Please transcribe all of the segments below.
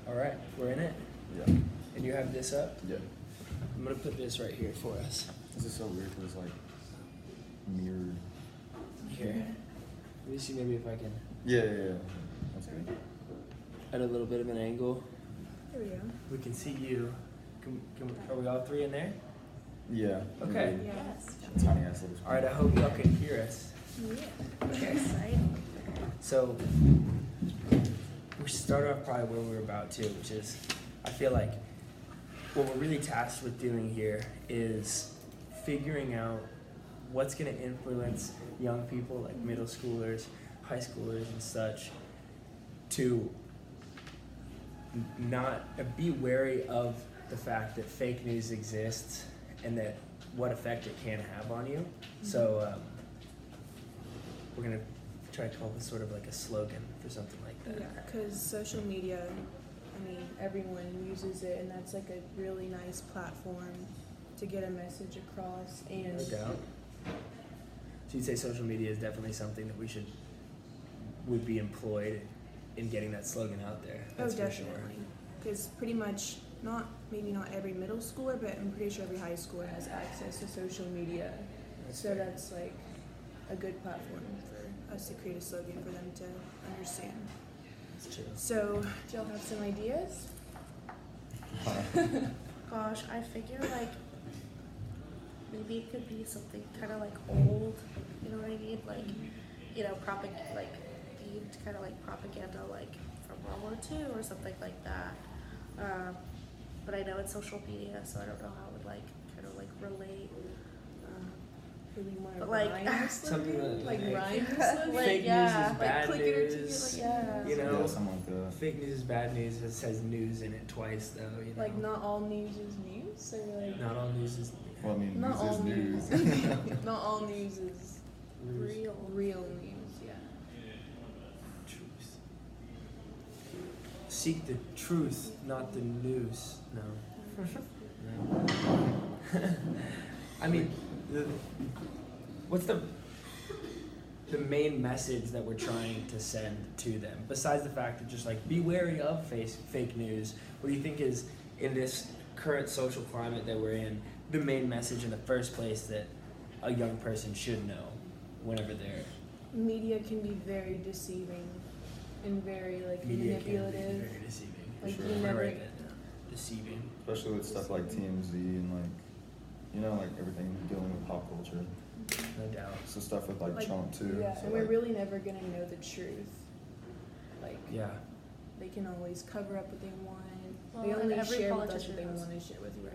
All right, we're in it. Yeah. And you have this up? Yeah. I'm gonna put this right here for us. This is so weird because it's like mirrored. Here. Let me see maybe if I can Yeah. That's good. at a little bit of an angle. There we go. We can see you. Are we all three in there? Yeah. Okay. Yes. Tiny ass little. All right, I hope y'all can hear us. Yeah. Okay. So we should start off probably where we were about to, which is I feel like what we're really tasked with doing here is figuring out what's going to influence young people like middle schoolers, high schoolers and such to not be wary of the fact that fake news exists and that what effect it can have on you. So we're going to try to come up with sort of like a slogan for something like that. Yeah, because social media, I mean, everyone uses it, and that's like a really nice platform to get a message across. And No doubt. So you'd say social media is definitely something that would be employed in getting that slogan out there. That's for sure. definitely. Because pretty much, maybe not every middle schooler, but I'm pretty sure every high schooler has access to social media. So that's like a good platform for us to create a slogan for them to understand. That's true. So, do y'all have some ideas? Gosh, I figure like maybe it could be something kind of like old, you know what I mean? Like, you know, like themed kind of like propaganda, like from World War II or something like that. But I know it's social media, so I don't know how it would like kind of like relate. Maybe more But, like, rhyme something slogan? like rhyme like, slogan? fake yeah, news is like bad click it or ticket, news. like, yeah. You know, Yeah, something like that. fake news is bad news. It says news in it twice, though. You know, Like, not all news is news? Or like, not all news is Well, I mean, not news all is news. news. Not all news is news. real news, yeah. Truth. Seek the truth, not the news. No. No. I mean, what's the main message that we're trying to send to them? Besides the fact that just like be wary of fake news, what do you think is in this current social climate that we're in, the main message in the first place that a young person should know whenever they're Media can be very deceiving and very like media can be manipulative. very deceiving. Like, Sure. you I'm gonna never, write that down. Deceiving. Especially with stuff like TMZ and like, you know, like everything dealing with pop culture. No doubt. So stuff with like Trump too. yeah, So and we're like, really never gonna know the truth. Like, Yeah. they can always cover up what they want. Well, They and only every share with us politician what they knows. want to share with you. Right.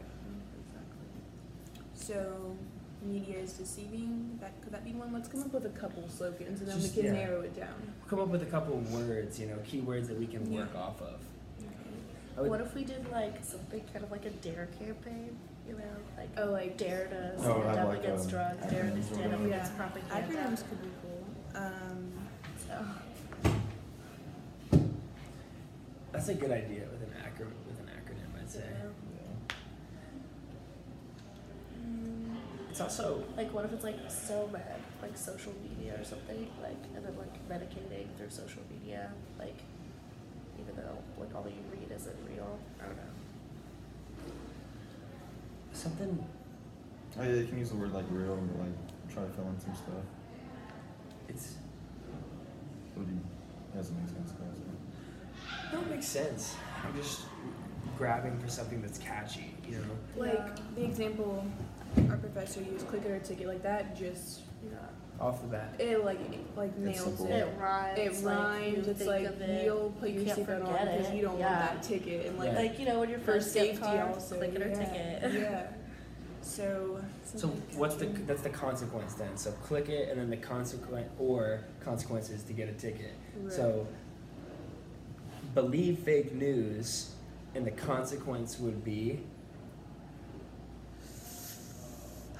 So, media is deceiving. Could that be one? Let's come up with a couple slogans, and then Just- we can yeah. narrow it down. Come up with a couple of words, keywords that we can work off of. I would- What if we did like something kind of like a dare campaign? You know, like Oh, like dare to Oh, stand have up like, against drugs, dare to acronyms or stand up whatever. against propaganda. Acronyms could be cool. So, That's a good idea with an acronym, I'd say. yeah. It's also like, what if it's like so bad, like social media or something, like, and then like medicating through social media, like, even though like all you read isn't real. I don't know. something. Oh yeah, you can use the word like real, but like try to fill in some stuff. It's It doesn't make sense, guys. that makes sense. I'm just grabbing for something that's catchy, Like Yeah. the example our professor used, click it or ticket, like that. Just Yeah. off the bat. it like nails simple. it. It rhymes. It rhymes. you It's think like of it, you'll put you your can't seatbelt on forget because it. you don't Yeah. want that ticket, and like Yeah. Like, you know, when your for first get safety car, also. click it or yeah. ticket. Yeah. So So that's the consequence then. So click it, and then the consequences to get a ticket. Right. So believe fake news, and the consequence would be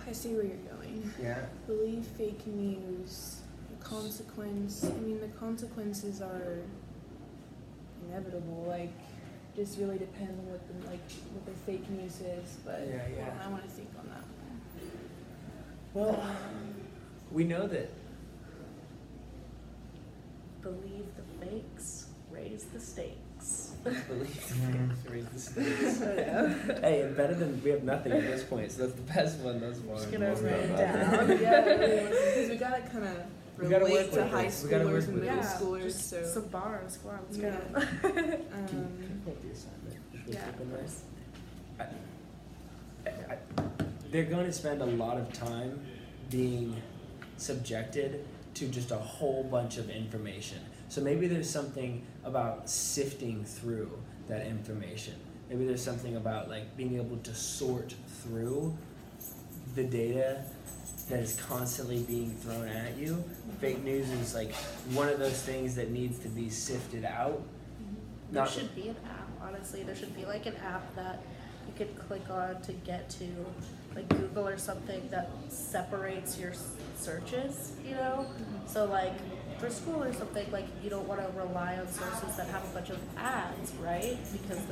I see where you're going. yeah. Believe fake news. The consequences are inevitable. Like, just really depends on what the fake news is. But Yeah, yeah. I want to think on that one. Well, we know that Believe the fakes, rage raise the stakes. Believe the fakes, raise the stakes. Oh, yeah. Hey, better than we have nothing at this point, so that's the best one thus far. Just gonna Most write it of down. Because we gotta kind of We gotta relate work to with high this. We gotta work schoolers and with middle Yeah, schoolers. just So some bars. Come on, let's Yeah. go. Can you put the assignment? Should we Yeah, keep of in there? course. They're going to spend a lot of time being subjected to just a whole bunch of information. So maybe there's something about sifting through that information. Maybe there's something about like being able to sort through the data that is constantly being thrown at you. Fake news is like one of those things that needs to be sifted out. There Not- should be an app, honestly. There should be like an app that you could click on to get to like Google or something that separates your searches, you know? So like for school or something, like you don't want to rely on sources that have a bunch of ads, right? Because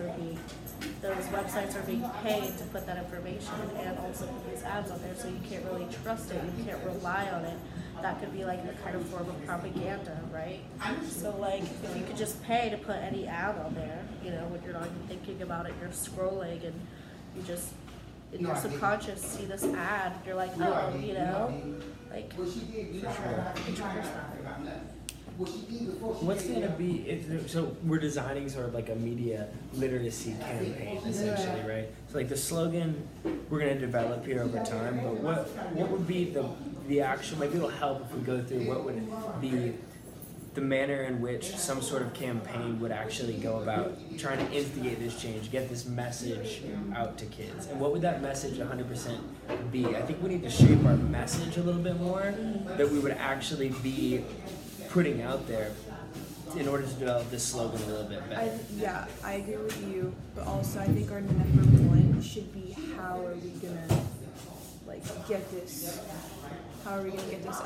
those websites are being paid to put that information and also put these ads on there, so you can't really trust it, you can't rely on it. That could be like a kind of form of propaganda, right? So like if you could just pay to put any ad on there, you know, when you're not even thinking about it, you're scrolling and you just in your subconscious see this ad, you're like, oh, you know, like For sure. What's going to be, so we're designing sort of like a media literacy campaign, essentially, right? So like the slogan we're going to develop here over time, but what would be the actual, maybe it'll help if we go through what would be the manner in which some sort of campaign would actually go about trying to instigate this change, get this message out to kids. And what would that message 100% be? I think we need to shape our message a little bit more, that we would actually be putting out there in order to develop this slogan a little bit better. I agree with you, but also I think our number one should be how are we gonna get this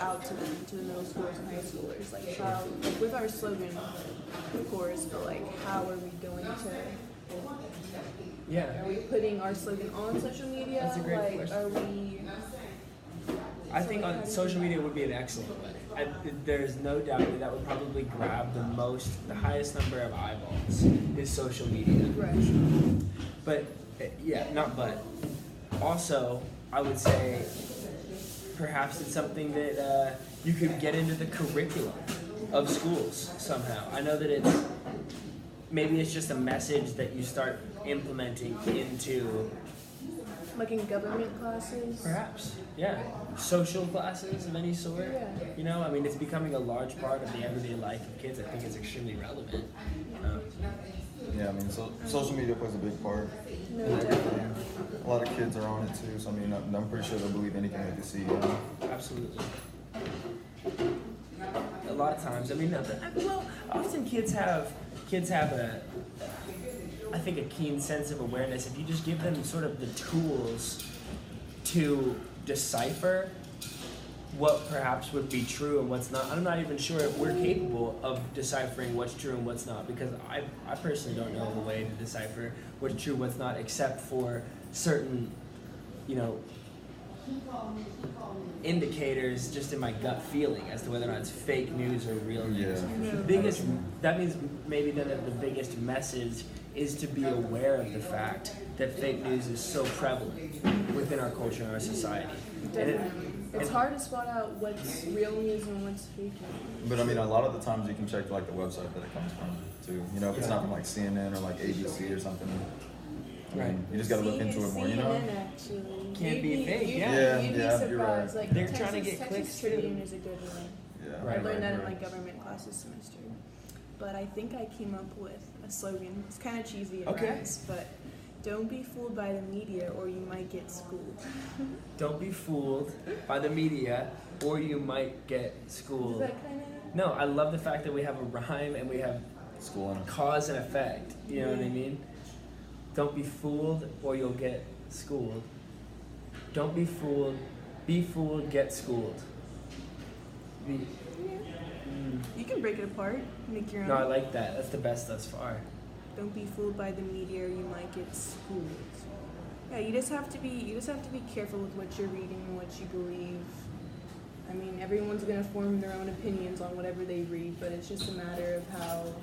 out to them, to the middle schoolers and high schoolers? Like how, like with our slogan, of course, but like how are we going to? Yeah. Are we putting our slogan on social media? That's a great like, question. are we? I think on social media would be an excellent way. There's no doubt that would probably grab the highest number of eyeballs is social media. Right. But, also, I would say perhaps it's something that you could get into the curriculum of schools somehow. I know that maybe it's just a message that you start implementing into Like in government classes. perhaps, yeah, social classes of any sort. Yeah. You know, I mean, it's becoming a large part of the everyday life of kids. I think it's extremely relevant. Yeah, I mean, social media plays a big part. No, definitely. A lot of kids are on it too, so I mean, I'm pretty sure they'll believe anything they can see. You know? Absolutely. A lot of times, I mean, often kids have I think a keen sense of awareness. If you just give them sort of the tools to decipher what perhaps would be true and what's not. I'm not even sure if we're capable of deciphering what's true and what's not, because I personally don't know the way to decipher what's true, what's not, except for certain, indicators just in my gut feeling as to whether or not it's fake news or real news. Yeah. That means maybe then that the biggest message is to be aware of the fact that fake news is so prevalent within our culture and our society. Definitely. It's hard to spot out what's real news and what's fake news. But I mean, a lot of the times you can check like the website that it comes from too. You know, if it's not from like CNN or like ABC or something. I mean, you just gotta look into it more. You know. CNN actually. Can't be fake, You'd yeah. be Yeah, surprised. you're right. Like They're Texas, trying to get Texas clicks, Tribune too. is a good one. Yeah. Right, I learned that in right. my government class this semester. But I think I came up with a slogan. It's kind of cheesy at Okay. times, but don't be fooled by the media or you might get schooled. Don't be fooled by the media, or you might get Is schooled. that kind of? No, I love the fact that we have a rhyme and we have School and cause and effect. You know what I mean? Don't be fooled, or you'll get schooled. Don't be fooled. Be fooled, get schooled. You can break it apart, make your own. No, I like that. That's the best thus far. Don't be fooled by the media or you might get schooled. Yeah, you just have to be careful with what you're reading and what you believe. I mean, everyone's gonna form their own opinions on whatever they read, but it's just a matter of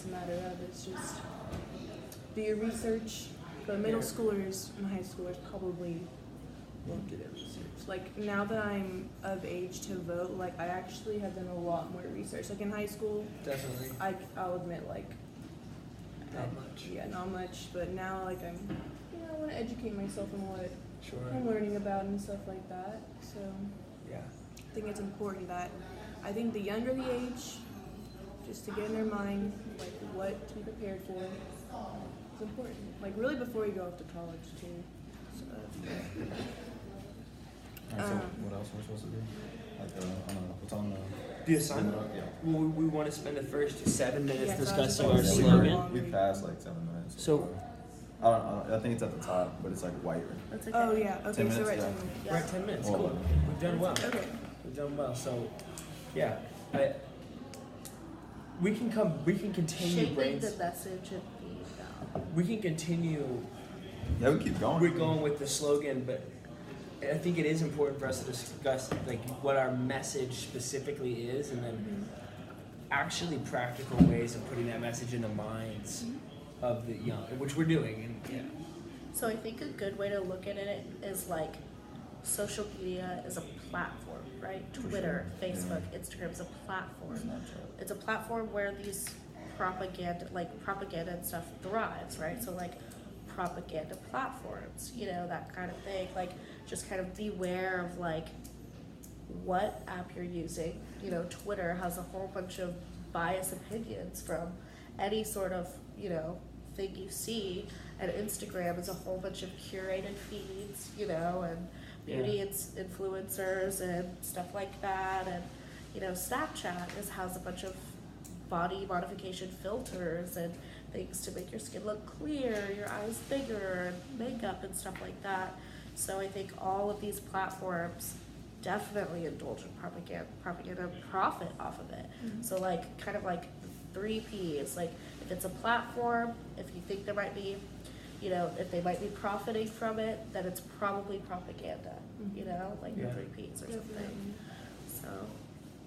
it's a matter of. It's just do your research. But middle schoolers and high schoolers probably won't do their research. Like now that I'm of age to vote, like I actually have done a lot more research. Like in high school, Definitely. I'll admit like Not much. Yeah, not much. But now like I want to educate myself on what Sure. I'm learning about and stuff like that. So Yeah. I think it's important that the younger the age, just to get in their mind like what to be prepared for, is important. Like really before you go off to college too. So, Alright, so what else are we supposed to do? Like, I don't know, what's on the... The assignment? Yeah. Well, we want to spend the first 7 minutes Yeah, so I was discussing about our to say, slogan. We passed like 7 minutes. So- I don't know, I think it's at the top, but it's like white. That's okay. oh yeah, okay, 10 so minutes, right, yeah. 10 minutes. We're at 10 minutes. Well, Cool. We've done well. Okay. We've done well. So, yeah, we can continue Shaping brains. the message and being We can continue. Yeah, we keep going. We're going with the slogan, but I think it is important for us to discuss like what our message specifically is, and then actually practical ways of putting that message in the minds of the young, which we're doing. And yeah, So I think a good way to look at it is like social media is a platform, right? Twitter, Facebook, Instagram is a platform. It's a platform where these propaganda and stuff thrives, right? So like propaganda platforms, that kind of thing. Like just kind of beware of like what app you're using. Twitter has a whole bunch of biased opinions from any sort of, thing you see, and Instagram is a whole bunch of curated feeds, and beauty influencers and stuff like that, and Snapchat has a bunch of body modification filters and things to make your skin look clear, your eyes bigger, and makeup and stuff like that. So I think all of these platforms definitely indulge in propaganda and profit off of it. So like kind of like 3 Ps, like if it's a platform, if you think there might be, if they might be profiting from it, then it's probably propaganda, like the 3 Ps or something. So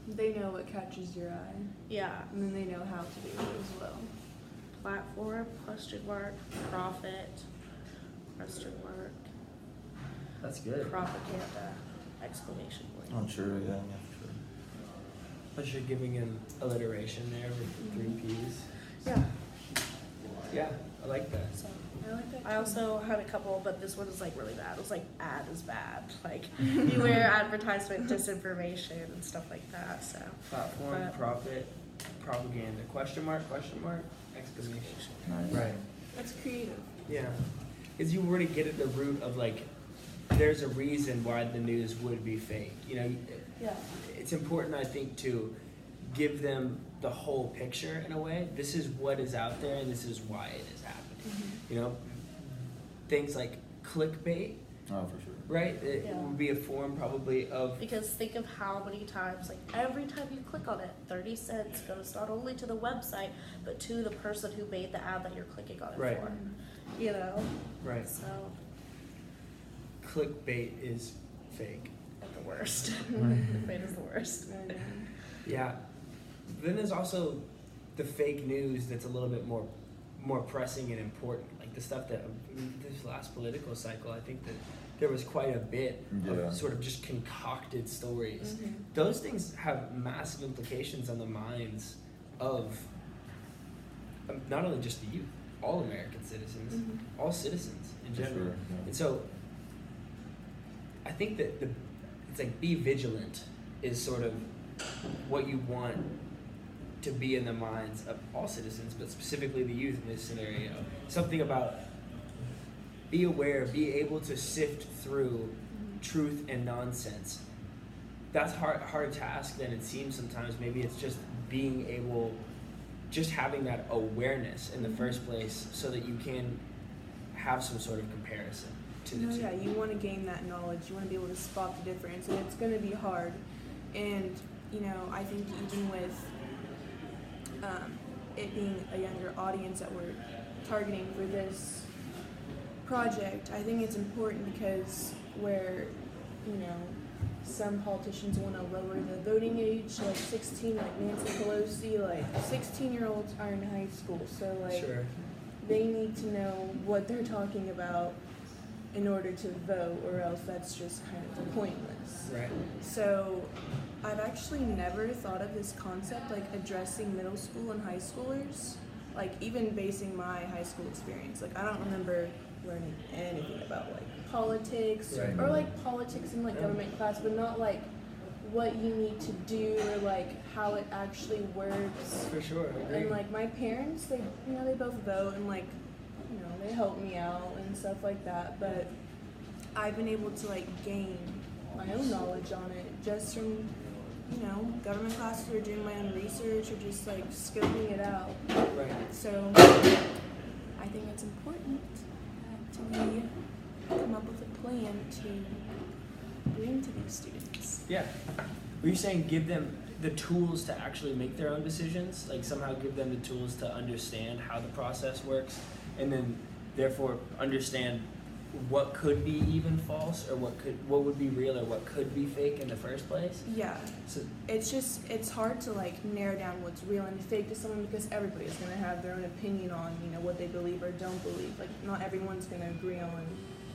They know what catches your eye, yeah, and then they know how to do it as well. platform, profit, that's good. propaganda, exclamation point. I'm sure, yeah, for sure. But you're giving an alliteration there with 3 Ps. Yeah. Yeah, I like that. So I like that. I also had a couple, but this one is like really bad. It was like ad is bad. Like beware advertisement disinformation and stuff like that. So Platform, But- profit, propaganda. Question mark, exclamation. Right. That's creative. Yeah. Because you already get at the root of like, there's a reason why the news would be fake. yeah. It's important, I think, to give them the whole picture in a way. This is what is out there, and this is why it is happening. Things like clickbait, Oh, for sure. right? It Yeah. would be a form probably of Because think of how many times, like every time you click on it, 30 cents goes not only to the website, but to the person who made the ad that you're clicking on it Right. for. right. So Clickbait is fake. at the worst. Clickbait is the worst. And, Yeah. Then there's also the fake news that's a little bit more pressing and important. Like the stuff that this last political cycle, I think that there was quite a bit Yeah. of sort of just concocted stories. Those things have massive implications on the minds of not only just the youth, all American citizens, all citizens in For general. sure, yeah. And so I think that it's like be vigilant is sort of what you want to be in the minds of all citizens, but specifically the youth in this scenario. Something about be aware, be able to sift through truth and nonsense. That's harder task than it seems sometimes. Maybe it's just being able, just having that awareness in the first place so that you can have some sort of comparison to the two. yeah, you want to gain that knowledge. You want to be able to spot the difference, and it's going to be hard. And I think even with it being a younger audience that we're targeting for this project, I think it's important because we're, some politicians want to lower the voting age to like 16, like Nancy Pelosi. Like 16-year-olds are in high school, so like Sure. they need to know what they're talking about in order to vote, or else that's just kind of pointless. Right. So I've actually never thought of this concept, like addressing middle school and high schoolers, like even basing my high school experience. Like I don't remember learning anything about like politics Right. or like politics in like government class, but not like what you need to do or like how it actually works. For sure. I agree. And like my parents, they they both vote and like they help me out and stuff like that. But I've been able to like gain my own knowledge on it just from government classes or doing my own research or just like scoping it out. Right. So I think it's important that we come up with a plan to bring to these students. Yeah. Were you saying give them the tools to actually make their own decisions? Like somehow give them the tools to understand how the process works, and then therefore understand what could be even false or what would be real or what could be fake in the first place? Yeah. So It's hard to like narrow down what's real and fake to someone because everybody's gonna have their own opinion on, what they believe or don't believe. Like not everyone's gonna agree on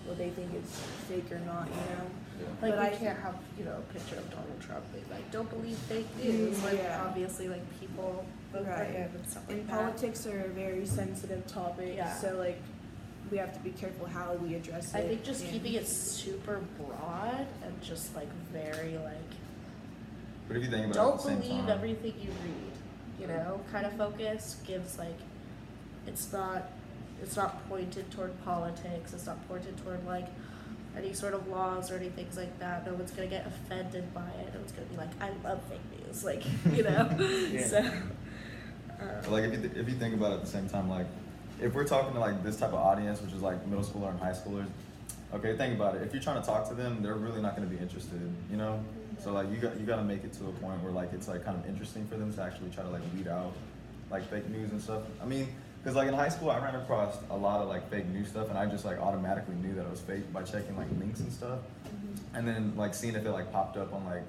what they think is fake or not, Like But we I can't have, a picture of Donald Trump being like, don't believe fake news. Like Yeah. obviously like people vote for Right. him and stuff like And that. politics are a very sensitive topic, Yeah. so like we have to be careful how we address it. I think just and- keeping it super broad and just like very like But if you think about it at don't the same believe time, everything you read, kind of focus gives like it's not pointed toward politics, it's not pointed toward like any sort of laws or any things like that. No one's gonna get offended by it. No one's gonna be like, I love fake news, like Yeah. So but like if you think about it at the same time, like if we're talking to like this type of audience, which is like middle schooler and high schoolers, okay, think about it. If you're trying to talk to them, they're really not going to be interested, So like you got to make it to a point where like it's like kind of interesting for them to actually try to like weed out like fake news and stuff. I mean, because like in high school, I ran across a lot of like fake news stuff, and I just like automatically knew that it was fake by checking like links and stuff, and then like seeing if it like popped up on like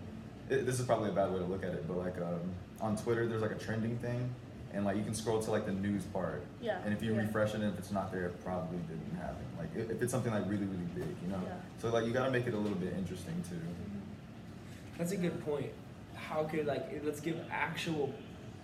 this is probably a bad way to look at it, but like on Twitter, there's like a trending thing. And like you can scroll to like the news part, Yeah. and if you Yeah. refresh it, if it's not there, it probably didn't happen. Like if it's something like really big, Yeah. So like you gotta make it a little bit interesting too. that's a good point. How could let's give actual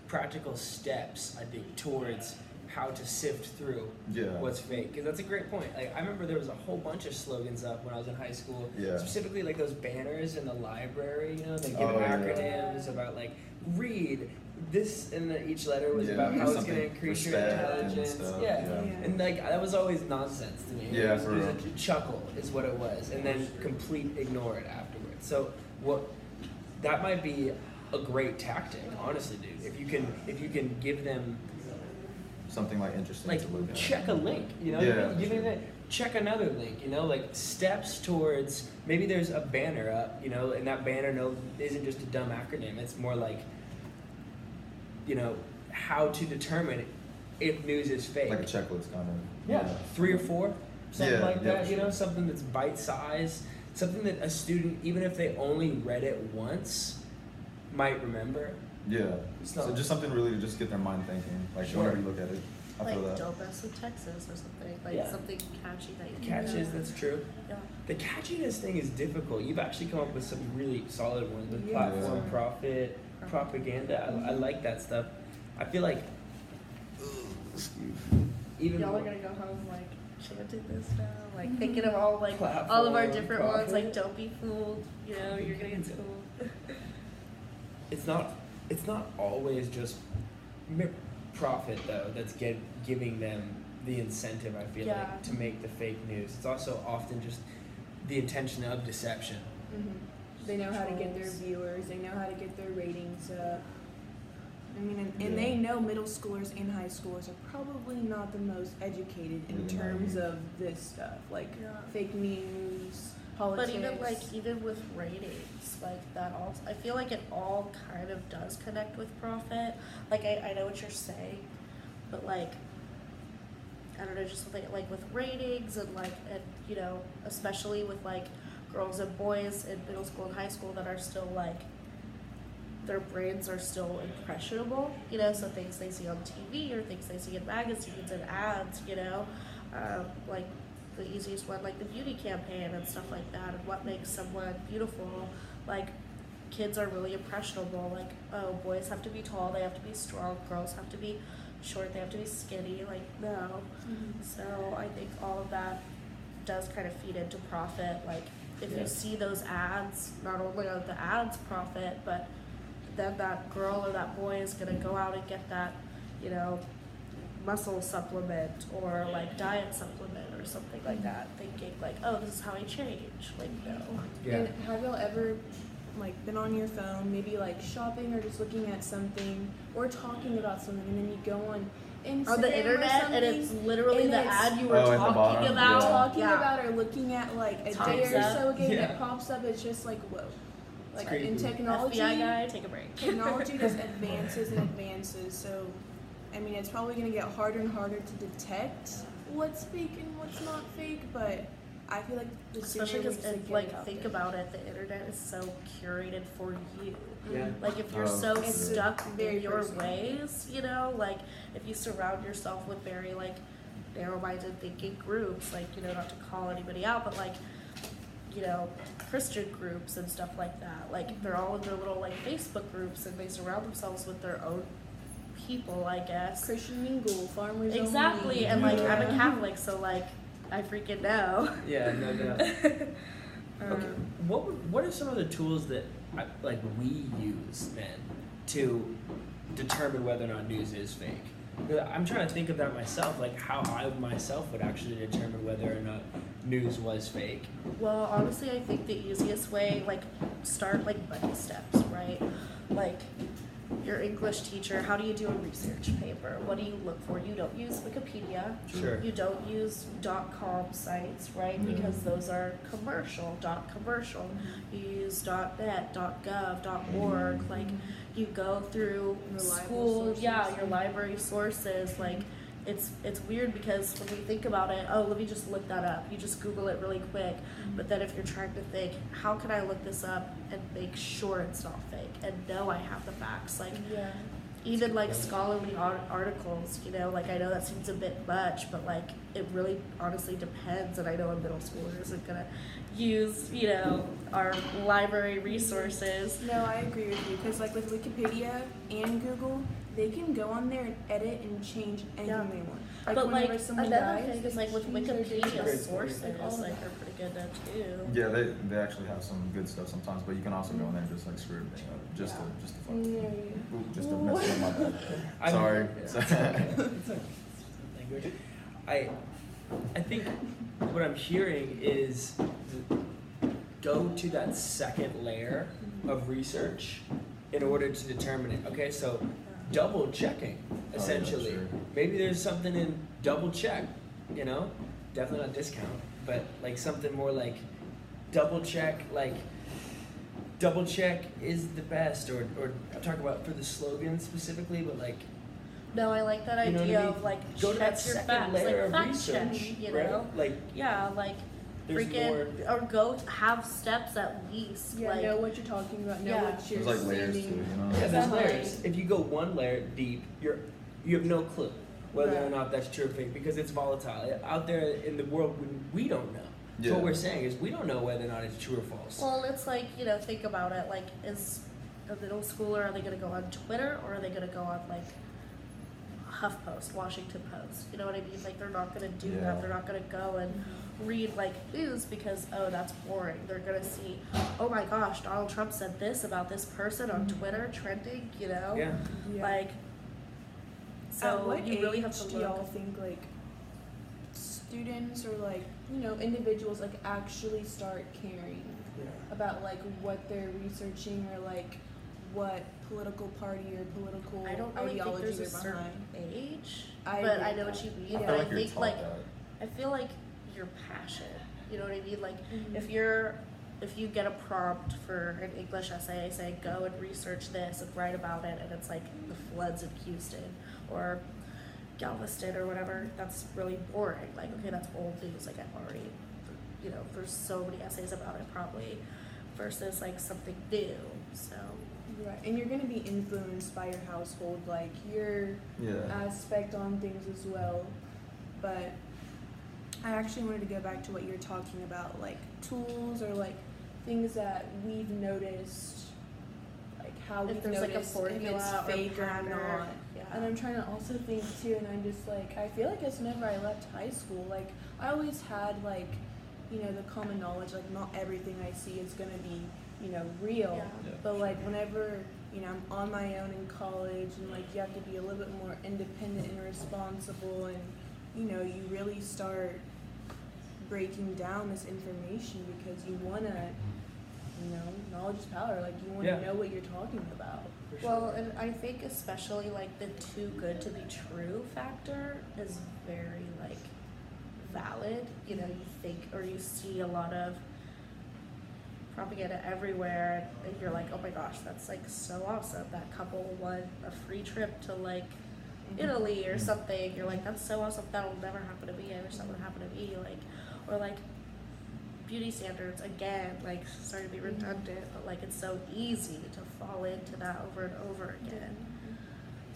practical steps, I think, towards how to sift through Yeah. what's fake. Because that's a great point. Like I remember there was a whole bunch of slogans up when I was in high school. Yeah. Specifically like those banners in the library, they give Oh, yeah. acronyms about like read this, and then each letter was Yeah, about how it's going something to increase your respect and intelligence. stuff, Yeah. yeah. And like that was always nonsense to me. Yeah, it was, for it was real. a chuckle is what it was, and then complete ignore it afterwards. So that might be a great tactic, honestly, dude. If you can give them Something like interesting like to look at. check a link, Yeah, give sure. it check another link, like steps towards maybe there's a banner up, and that banner isn't just a dumb acronym. It's more like how to determine if news is fake. Like a checklist kind of. Yeah, 3 or 4, something Yeah, like yeah, that. for sure. Something that's bite-sized, something that a student, even if they only read it once, might remember. Yeah. It's So not- just something really to just get their mind thinking. Like Sure. whenever you look at it, I feel like that. don't mess with Texas or something. Like Yeah. something catchy that you can Catches, do. that's true. Yeah. The catchiness thing is difficult. You've actually come up with some really solid ones with Yeah. platform, profit, propaganda. I like that stuff. I feel like even Y'all are more- gonna go home like chanting this now, like thinking of all all of our Platform, different ones, like profit. don't be fooled. You're gonna get schooled. it's not always just profit though that's giving them the incentive, I feel Yeah. like, to make the fake news. It's also often just the intention of deception. They know how to get their Trolls. viewers. They know how to get their ratings up. I mean, and Yeah. they know middle schoolers and high schoolers are probably not the most educated in Really terms naive. of this stuff, like Yeah. fake news, politics. But even with ratings, like that also, I feel like it all kind of does connect with profit. Like I know what you're saying, but like I don't know, just something like with ratings and especially with like girls and boys in middle school and high school that are still like, their brains are still impressionable, you know, so things they see on TV or things they see in magazines and ads, you know, like the easiest one, like the beauty campaign and stuff like that, and what makes someone beautiful. Like, kids are really impressionable. Like, oh, boys have to be tall, they have to be strong, girls have to be short, they have to be skinny. Like, no. So I think all of that does kind of feed into profit. Like, if you see those ads, not only are the ads profit, but then that girl or that boy is going to go out and get that, you know, muscle supplement or like diet supplement or something like that, thinking like, oh, this is how I change. Like, no. Yeah. And have y'all ever like been on your phone, maybe like shopping or just looking at something or talking about something, and then you go on Instagram On the internet, and it's literally the ad you were at the talking bottom, about. yeah. talking about or looking at like a day or Pops up. so ago, and Yeah. it pops up. It's just like, whoa. Like crazy. in technology, FBI guy, take a break. technology just advances and advances. So, I mean, it's probably going to get harder and harder to detect what's fake and what's not fake. But I feel like the Especially sooner we because, just get like, it out think there. about it, the internet is so curated for you. Yeah. Like, if you're Oh, so It's stuck very in your personal. ways, you know, like, if you surround yourself with very, like, narrow-minded thinking groups, like, you know, not to call anybody out, but, like, you know, Christian groups and stuff like that. Like, they're all in their little, like, Facebook groups, and they surround themselves with their own people, I guess. Christian mingle, farmers Exactly, only. and, like, I'm a Yeah. Catholic, so, like, I freaking know. Yeah, no doubt. Okay, what are some of the tools that like we use then to determine whether or not news is fake? I'm trying to think of that myself, like how I myself would actually determine whether or not news was fake. Well, honestly, I think the easiest way, like, start, like, buddy steps, right? Like, your English teacher, how do you do a research paper? What do you look for? You don't use Wikipedia. Sure. You don't use .com sites, right? Yeah. Because those are commercial. You use .net, .gov, .org. Like, you go through Reliable school, sources. your library sources. Like, it's weird because when we think about it, oh, let me just look that up. You just Google it really quick. But then if you're trying to think, how can I look this up and make sure it's not fake and know I have the facts? Like, Yeah. even like scholarly articles, you know, like I know that seems a bit much, but like it really honestly depends. And I know a middle schooler isn't gonna use, you know, our library resources. No, I agree with you because like with Wikipedia and Google, they can go on there and edit and change anything Yeah. they want. But like whenever someone another dies, thing is they like with change their Wikipedia data. sources, Like, all like that. they're pretty good at too. Yeah, they actually have some good stuff sometimes, but you can also go in there and just like screw everything up, just to fuck. Yeah. Oop, just to mess up my bad. I mean, Sorry. it's okay. Language. I think what I'm hearing is go to that second layer of research in order to determine it. Okay, so double checking essentially. sure. Maybe there's something in double check, you know? Definitely not discount, but like something more like double check is the best, or I'm talking about for the slogan specifically, but like No, I like that you know what idea I mean? of like Go to that check your second facts, layer like of fact research, check, you right? know? Like Yeah, like there's freaking or go have steps at least. Yeah, like know what you're talking about. Know Yeah. what you're There's like layers to it, standing. you know? yeah, there's Exactly. layers. If you go one layer deep, you have no clue whether or Right. not that's true or fake because it's volatile. Out there in the world, we don't know. So Yeah. what we're saying is we don't know whether or not it's true or false. Well, it's like, you know, think about it. Like, is a middle schooler, are they going to go on Twitter or are they going to go on, like, HuffPost, Washington Post? You know what I mean? Like, they're not going to do Yeah. that. They're not going to go and read, like, news because, oh, that's boring. They're going to see, oh my gosh, Donald Trump said this about this person on Twitter trending, you know? Yeah. Yeah. Like, At so what you really have age to do y'all look. think like students or like individuals like actually start caring about like what they're researching or like what political party or political I don't really think ideology there's a they're certain behind? age, I but agree I with know what that. you mean. Yeah. I But feel I like you're think, taught like, that. I feel like your passion. You know what I mean? Like, Mhm. if you get a prompt for an English essay, say go and research this and write about it, and it's like the floods in Houston or Galveston or whatever, that's really boring. Like, okay, that's old news. Like, I've already, there's so many essays about it probably versus like something new. So Right, and you're gonna be influenced by your household, like your aspect on things as well. But I actually wanted to go back to what you're talking about, like tools or like things that we've noticed, like how if we've there's like a noticed if formula it's or fake or pattern, not. yeah. And I'm trying to also think too, and I'm just like, I feel like it's whenever I left high school, like I always had like, the common knowledge, like not everything I see is gonna be, real. Yeah. But like whenever, I'm on my own in college and like you have to be a little bit more independent and responsible, and you really start breaking down this information because you wanna, knowledge is power. Like you wanna know what you're talking about. Well, and I think especially like the too good to be true factor is very like valid. You think or you see a lot of propaganda everywhere and you're like, oh my gosh, that's like so awesome. That couple won a free trip to like Italy or something. You're like, that's so awesome. That'll never happen to me. I wish that would happen to me. Like, or like beauty standards again, like sorry to be redundant, but like it's so easy to fall into that over and over again.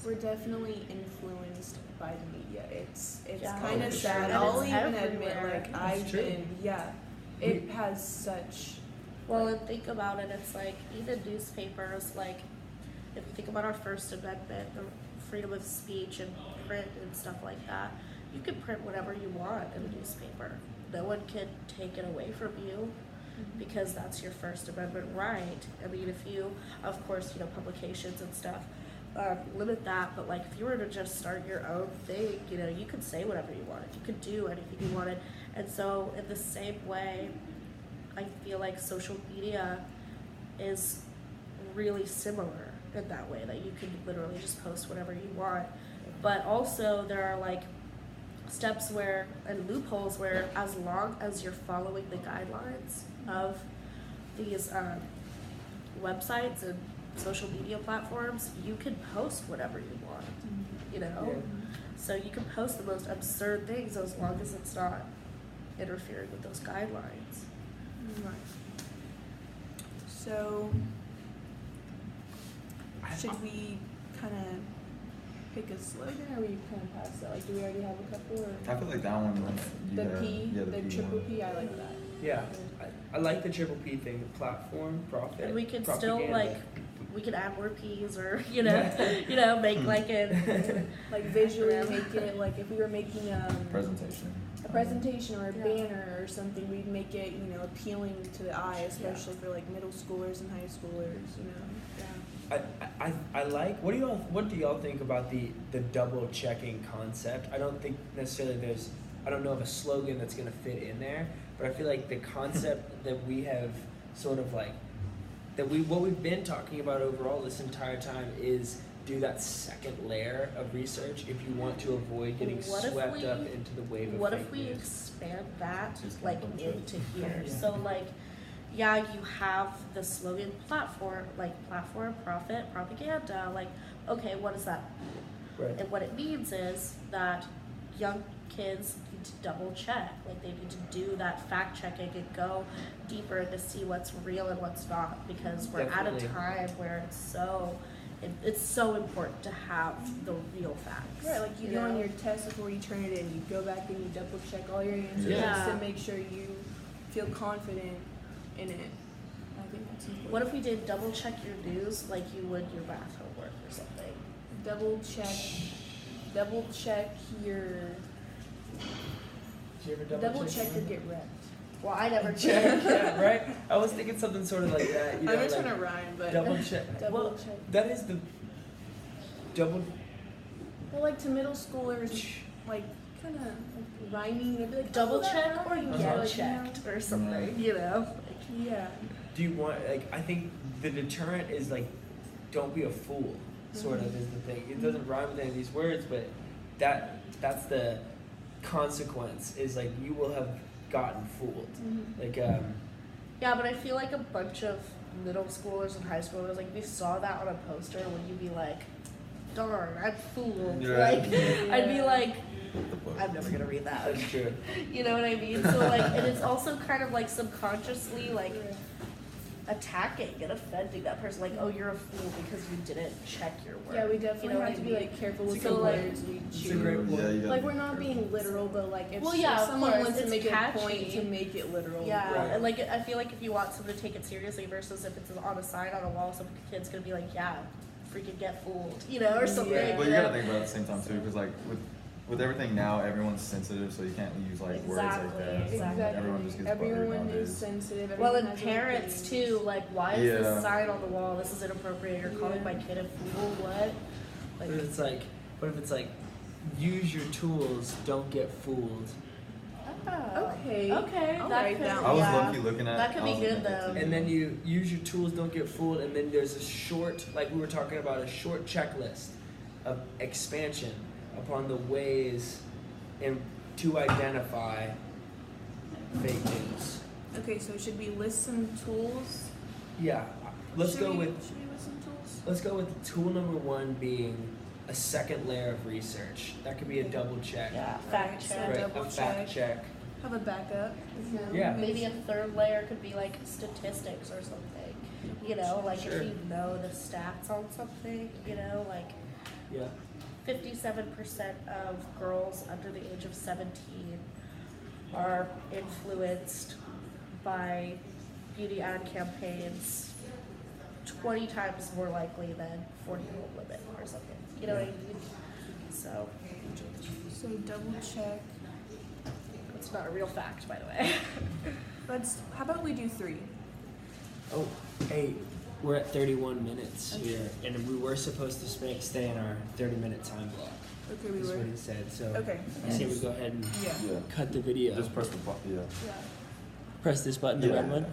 We're definitely influenced by the media. It's Yeah. kind Oh, of for sad. sure. I'll And even it's admit, everywhere. like That's I've true. been, it has such. Well, and think about it, it's like even newspapers, like if you think about our First Amendment, the freedom of speech and print and stuff like that, you can print whatever you want in a newspaper. No one can take it away from you because that's your First Amendment right. I mean, if you, of course, publications and stuff, limit that, but like if you were to just start your own thing, you could say whatever you wanted. You could do anything you wanted. And so in the same way, I feel like social media is really similar in that way, that you can literally just post whatever you want. But also there are like steps where and loopholes where as long as you're following the guidelines of these websites and social media platforms, you can post whatever you want, So you can post the most absurd things as long as it's not interfering with those guidelines. Right. So, should we kind of pick a slogan, or we kind of pass that? Like, do we already have a couple? Or I feel like that one. the P, the the P triple one. Mm-hmm. P. I like that. Yeah, I like the triple P thing: platform, profit, And we could propaganda. still like, we could add more P's or make like it Like visually make it, like if we were making Presentation. a presentation or a Yeah. banner or something, we'd make it, appealing to the eye, especially for like middle schoolers and high schoolers, I like. What do y'all think about the double checking concept? I don't think necessarily I don't know of a slogan that's gonna fit in there, but I feel like the concept that we have sort of like what we've been talking about overall this entire time is do that second layer of research if you want to avoid getting What if swept we- up into the wave of What fake if we news. expand that Just like double check. into here? Yeah. So like, yeah, you have the slogan platform, profit, propaganda. Like, okay, what is that? Right. And what it means is that young kids need to double check. Like they need to do that fact checking and go deeper to see what's real and what's not, because we're Definitely. at a time where it's so important to have the real facts. Right, like you do on your test before you turn it in, you go back and you double check all your answers Yeah. just to make sure you feel confident in it. I think that's important. What if we did double check your news like you would your math homework or something? Double check your Did you ever double check or mine? get wrecked. Well, I never Check, did. yeah, right? I was thinking something sort of like that. I'm just trying to rhyme, but double check. double Well, check. that is the double. Well, like to middle schoolers, like kind of like rhyming. They'd be like, Double "Oh, that check or rhymes," get like, checked or something, Yeah. Do you want I think the deterrent is like, don't be a fool. Sort of is the thing. It doesn't rhyme with any of these words, but that's the consequence. Is like you will have gotten fooled. Mm-hmm. Like Yeah, but I feel like a bunch of middle schoolers and high schoolers, like if you saw that on a poster, would you be like, darn, I'm fooled? Yeah. Like, I'd be Yeah. like, The book. I'm never gonna read that. That's true. You know what I mean? So like, and it's also kind of like subconsciously like attacking and offending that person. Like, oh, you're a fool because you didn't check your work. Yeah, we definitely You know have what to I be mean? like careful with So, the like, words we it's a choose. great point. Yeah, you gotta Like be we're not careful. being literal, but like if, Well, yeah, if of someone course, wants to it's make catchy. a point to make it literal. Yeah, Right. and like I feel like if you want someone to take it seriously versus if it's on a sign on a wall, some kid's gonna be like, yeah, freaking get fooled, you know, or something. Yeah. But you gotta think about it at the same time too, because like with everything now, everyone's sensitive, so you can't use like words like Exactly, that. exactly. Everyone just gets butthurt Everyone nowadays. is sensitive. Well, everyone and has their parents opinions. too, like, why is Yeah. this sign on the wall? This is inappropriate. You're calling my kid a fool. What? But if it's like, use your tools, don't get fooled. Oh, Okay. Okay. I'll that write could, that I was yeah. low-key looking at That could I be was looking good, at that though. too. And then you use your tools, don't get fooled, and then there's a short, like we were talking about, a short checklist of expansion upon the ways to identify fake news. Okay, so should we list some tools? Yeah, let's Should go we- with Should we list some tools? let's go with tool number one being a second layer of research. That could be a double check. Yeah, Alright, fact so check. Right, double a fact check. Have a backup. Yeah. Maybe a third layer could be like statistics or something. You know, like Sure. if you know the stats on something, you know, like Yeah. 57% of girls under the age of 17 are influenced by beauty ad campaigns 20 times more likely than 40-year-old women or something. You know what I mean? So, So double check. it's not a real fact, by the way. How about we do 3? Oh, hey, we're at 31 minutes here, and we were supposed to stay in our 30-minute time block. Okay, we That's were. what he said. So Okay. I say we go ahead and Yeah. Yeah. cut the video. Just press the button. Yeah. Yeah. Press this button, the Yeah. red one.